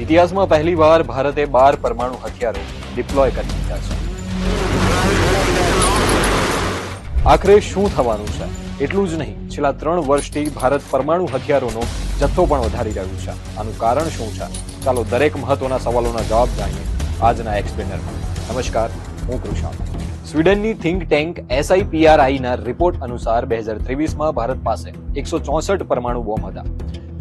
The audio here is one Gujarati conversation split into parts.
ઇતિહાસમાં પહેલીવાર ભારતે 12 પરમાણુ હથિયારો ડિપ્લોય કરી દીધા છે. આખરે શું થવાનું છે? એટલું જ નહીં, છેલ્લા 3 વર્ષથી ભારત પરમાણુ હથિયારોનો જથ્થો પણ વધારી રહ્યું છે. આનું કારણ શું છે? ચાલો દરેક મહત્વના સવાલોના જવાબ જાણીએ આજના એક્સપ્લેનરમાં. નમસ્કાર, હું કૃષાલ. સ્વીડનની થિંક ટેન્ક SIPRI ના રિપોર્ટ અનુસાર 2023માં ભારત પાસે 164 પરમાણુ બોમ્બ હતા,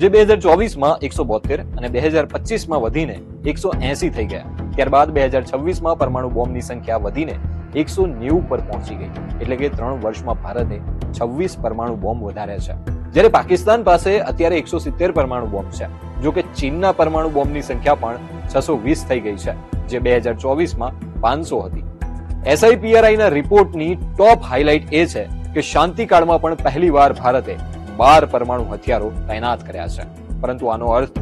જે 2024માં 172 અને 2025માં વધીને 180 થઈ ગયા. ત્યારબાદ 2026માં પરમાણુ બોમ્બની સંખ્યા વધીને 190 પર પહોંચી ગઈ. એટલે કે 3 વર્ષમાં ભારતે 26 પરમાણુ બોમ્બ વધાર્યા છે. જ્યારે પાકિસ્તાન પાસે અત્યારે 170 પરમાણુ બોમ્બ છે. જો કે ચીનના પરમાણુ બોમ્બની સંખ્યા પણ 620 થઈ ગઈ છે, જે 2024માં 500 હતી. SIPRI ના રિપોર્ટની ટોપ હાઇલાઇટ એ છે કે શાંતિકાળમાં પણ પહેલીવાર ભારતે 12 પરમાણુ હથિયારો તૈનાત કર્યા છે. પરંતુ આનો અર્થ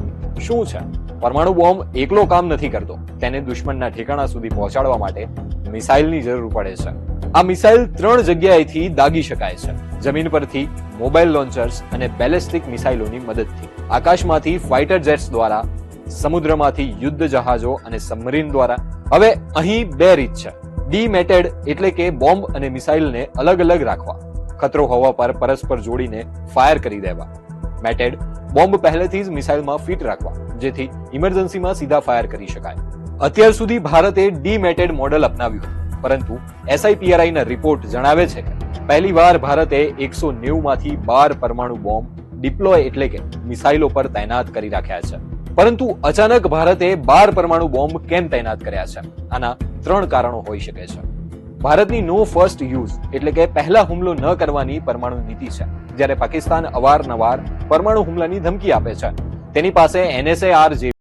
શું છે? પરમાણુ બોમ્બ એકલો કામ નથી કરતો. તેને દુશ્મનના ઠેકાણા સુધી પહોંચાડવા માટે મિસાઇલની જરૂર પડે છે. આ મિસાઇલ 3 જગ્યાએથી દાગી શકાય છે: જમીન પરથી, મોબાઈલ લોન્ચર્સ અને બેલિસ્ટિક મિસાઇલોની મદદથી, આકાશમાંથી ફાઇટર જેટ્સ દ્વારા, સમુદ્રમાંથી યુદ્ધ જહાજો અને સબમરીન દ્વારા. હવે અહીં 2 રીત છે. ડીમેટેડ એટલે કે બોમ્બ અને મિસાઇલને અલગ અલગ રાખવા, ખતરો હોવા પર પરસ્પર જોડીને ફાયર કરી દેવા. મેટેડ, બોમ્બ પહેલેથી જ મિસાઇલમાં ફિટ રાખવા, જેથી ઇમરજન્સીમાં સીધા ફાયર કરી શકાય. અત્યાર સુધી ભારતે ડીમેટેડ મોડેલ અપનાવ્યું, પરંતુ SIPRI ના રિપોર્ટ જણાવે છે કે પહેલીવાર ભારતે 190 માંથી 12 પરમાણુ બોમ્બ ડિપ્લોય એટલે કે મિસાઇલો પર તૈનાત કરી રાખ્યા છે. પરંતુ અચાનક ભારતે 12 પરમાણુ બોમ્બ કેમ તૈનાત કર્યા છે? આના 3 કારણો હોઈ શકે છે. ભારતની નો ફર્સ્ટ યુઝ એટલે કે પહેલા હુમલો ન કરવાની પરમાણુ નીતિ છે. જ્યારે પાકિસ્તાન અવારનવાર પરમાણુ હુમલાની ધમકી આપે છે. તેની પાસે NSAR જેવી